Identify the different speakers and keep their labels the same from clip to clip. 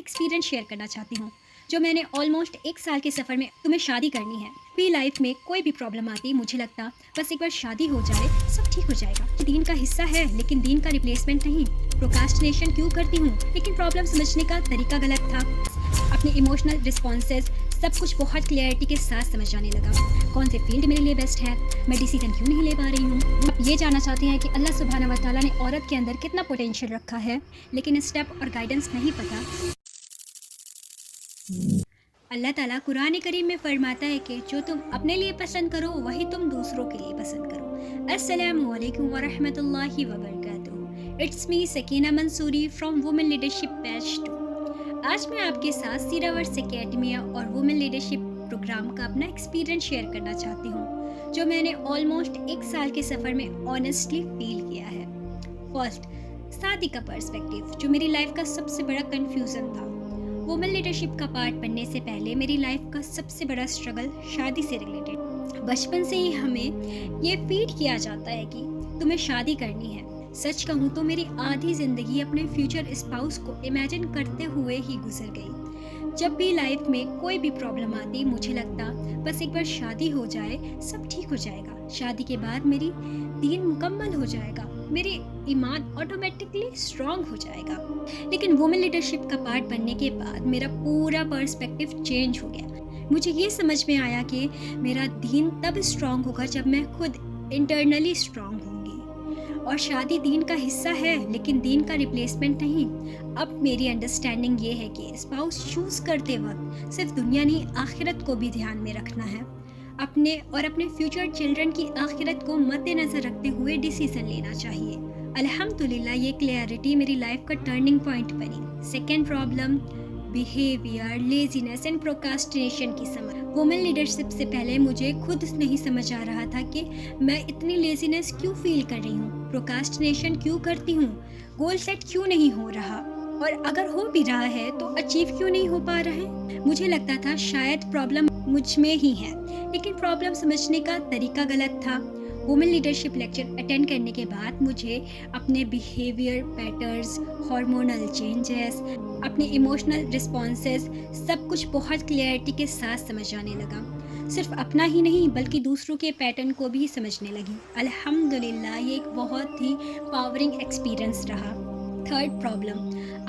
Speaker 1: Experience share करना चाहती हूँ जो मैंने ऑलमोस्ट 1 साल के सफ़र में। तुम्हें शादी करनी है, भी लाइफ में कोई भी प्रॉब्लम आती, मुझे लगता बस एक बार शादी हो जाए सब ठीक हो जाएगा। दीन का हिस्सा है लेकिन दीन का रिप्लेसमेंट नहीं। प्रोकास्टिनेशन क्यों करती हूँ लेकिन प्रॉब्लम समझने का तरीका गलत था। अपने इमोशनल रिस्पॉन्सेज सब कुछ बहुत क्लियरिटी के साथ समझ आने लगा। कौन से फील्ड मेरे लिए बेस्ट है, मैं डिसीजन क्यों नहीं ले पा रही हूँ। आप ये जानना चाहते हैं कि अल्लाह सुब्हाना व तआला ने औरत के अंदर कितना पोटेंशियल रखा है लेकिन स्टेप और गाइडेंस नहीं पता। अल्लाह ताला कुरान करीम में फरमाता है कि जो तुम अपने लिए पसंद करो वही तुम दूसरों के लिए पसंद करो। अस्सलामु अलैकुम व रहमतुल्लाहि व बरकातुहू। It's me Sakina Mansoori from women leadership batch 2। आज मैं आपके साथ सीरावर्स एकेडमिया और वुमेन लीडरशिप प्रोग्राम का अपना एक्सपीरियंस शेयर करना चाहती हूँ जो मैंने ऑलमोस्ट 1 साल के सफ़र में ऑनेस्टली फील किया है। फर्स्ट, शादी का पर्सपेक्टिव जो मेरी लाइफ का सबसे बड़ा कंफ्यूजन था। वुमेन लीडरशिप का पार्ट बनने से पहले मेरी लाइफ का सबसे बड़ा स्ट्रगल शादी से रिलेटेड। बचपन से ही हमें ये फीड किया जाता है कि तुम्हें शादी करनी है। सच कहूँ तो मेरी आधी ज़िंदगी अपने फ्यूचर स्पाउस को इमेजिन करते हुए ही गुजर गई। जब भी लाइफ में कोई भी प्रॉब्लम आती मुझे लगता बस एक बार शादी हो जाए सब ठीक हो जाएगा। शादी के बाद मेरी दीन मुकम्मल हो जाएगा, मेरे ईमान ऑटोमेटिकली स्ट्रांग हो जाएगा। लेकिन वुमेन लीडरशिप का पार्ट बनने के बाद मेरा पूरा पर्सपेक्टिव चेंज हो गया। मुझे ये समझ में आया कि मेरा दीन तब स्ट्रांग होगा जब मैं खुद इंटरनली स्ट्रांग होंगी। और शादी दीन का हिस्सा है लेकिन दीन का रिप्लेसमेंट नहीं। अब मेरी अंडरस्टैंडिंग ये है कि स्पाउस चूज़ करते वक्त सिर्फ दुनिया नहीं आखिरत को भी ध्यान में रखना है। अपने और अपने फ्यूचर चिल्ड्रन की आखिरत को मद्देनज़र रखते हुए डिसीजन लेना चाहिए। अल्हम्दुलिल्लाह ये क्लियरिटी मेरी लाइफ का टर्निंग पॉइंट बनी। Second problem, behaviour, laziness and procrastination की समझ। वुमेन लीडरशिप से पहले मुझे खुद नहीं समझ आ रहा था कि मैं इतनी लेजीनेस क्यों फील कर रही हूँ, प्रोकास्टिनेशन क्यों करती हूँ, गोल सेट क्यों नहीं हो रहा, और अगर हो भी रहा है तो अचीव क्यों नहीं हो पा रहा है। मुझे लगता था शायद प्रॉब्लम मुझ में ही है लेकिन प्रॉब्लम समझने का तरीका गलत था। वुमेन लीडरशिप लेक्चर अटेंड करने के बाद मुझे अपने बिहेवियर पैटर्न्स, हार्मोनल चेंजेस, अपने इमोशनल रिस्पॉन्सेस सब कुछ बहुत क्लियरिटी के साथ समझ आने लगा। सिर्फ अपना ही नहीं बल्कि दूसरों के पैटर्न को भी समझने लगी। अल्हम्दुलिल्लाह ये एक बहुत ही पावरिंग एक्सपीरियंस रहा। Third problem,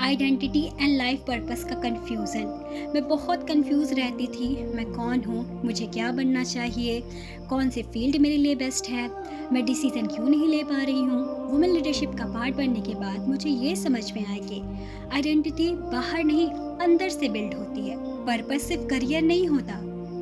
Speaker 1: identity and life purpose का कन्फ्यूज़न। मैं बहुत कंफ्यूज रहती थी, मैं कौन हूँ, मुझे क्या बनना चाहिए, कौन से फील्ड मेरे लिए बेस्ट है, मैं डिसीजन क्यों नहीं ले पा रही हूँ। वुमेन लीडरशिप का पार्ट बनने के बाद मुझे ये समझ में आया कि आइडेंटिटी बाहर नहीं अंदर से बिल्ड होती है। पर्पस सिर्फ करियर नहीं होता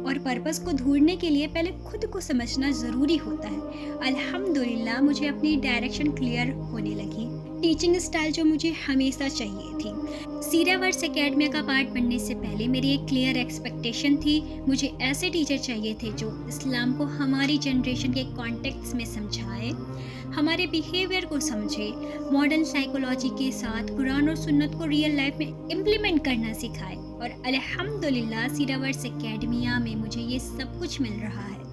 Speaker 1: और पर्पस को ढूंढने के लिए पहले खुद को समझना ज़रूरी होता है। अल्हम्दुलिल्लाह मुझे अपनी डायरेक्शन क्लियर होने लगी। टीचिंग स्टाइल जो मुझे हमेशा चाहिए थी। सीरावर्स एकेडमिया का पार्ट बनने से पहले मेरी एक क्लियर एक्सपेक्टेशन थी। मुझे ऐसे टीचर चाहिए थे जो इस्लाम को हमारी जनरेशन के कॉन्टेक्स्ट में समझाए, हमारे बिहेवियर को समझे, मॉडर्न साइकोलॉजी के साथ कुरान और सुन्नत को रियल लाइफ में इम्प्लीमेंट करना सिखाए। और अल्हम्दुलिल्लाह सीरावर्स एकेडमिया में मुझे ये सब कुछ मिल रहा है।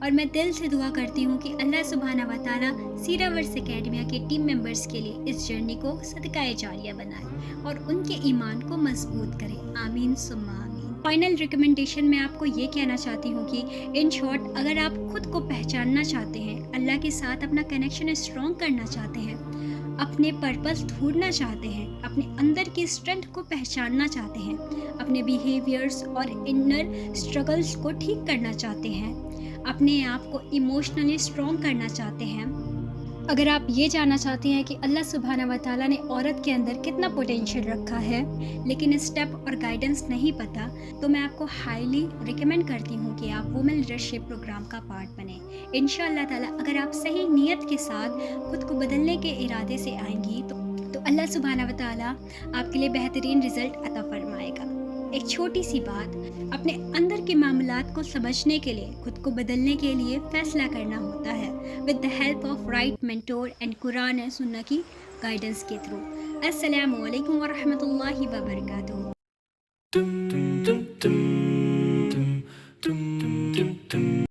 Speaker 1: और मैं दिल से दुआ करती हूँ कि अल्लाह सुब्हाना व तआला सीरावर्स एकेडमिया के टीम मेंबर्स के लिए इस जर्नी को सदकाए जारिया बनाए और उनके ईमान को मजबूत करे। आमीन सुम्मा आमीन। फाइनल रिकमेंडेशन में आपको ये कहना चाहती हूँ कि इन शॉर्ट अगर आप खुद को पहचानना चाहते हैं, अल्लाह के साथ अपना कनेक्शन स्ट्रॉन्ग करना चाहते हैं, अपने पर्पस ढूंढना चाहते हैं, अपने अंदर की स्ट्रेंथ को पहचानना चाहते हैं, अपने बिहेवियर्स और इनर स्ट्रगल्स को ठीक करना चाहते हैं, अपने आप को इमोशनली स्ट्रॉन्ग करना चाहते हैं, अगर आप ये जानना चाहते हैं कि अल्लाह सुब्हाना व तआला ने औरत के अंदर कितना पोटेंशियल रखा है लेकिन स्टेप और गाइडेंस नहीं पता, तो मैं आपको हाईली रिकमेंड करती हूँ कि आप वुमेन लीडरशिप प्रोग्राम का पार्ट बने। इंशाअल्लाह ताला अगर आप सही नीयत के साथ खुद को बदलने के इरादे से आएंगी तो अल्लाह सुब्हाना व तआला आपके लिए बेहतरीन रिजल्ट अता फरमाएगा। एक छोटी सी बात, अपने अंदर के मामलात को समझने के लिए, खुद को बदलने के लिए फैसला करना होता है with the help of right mentor and Quran और सुन्नह की गाइडेंस के थ्रू। अस्सलामु अलैकुम व रहमतुल्लाहि व बरकातुहू।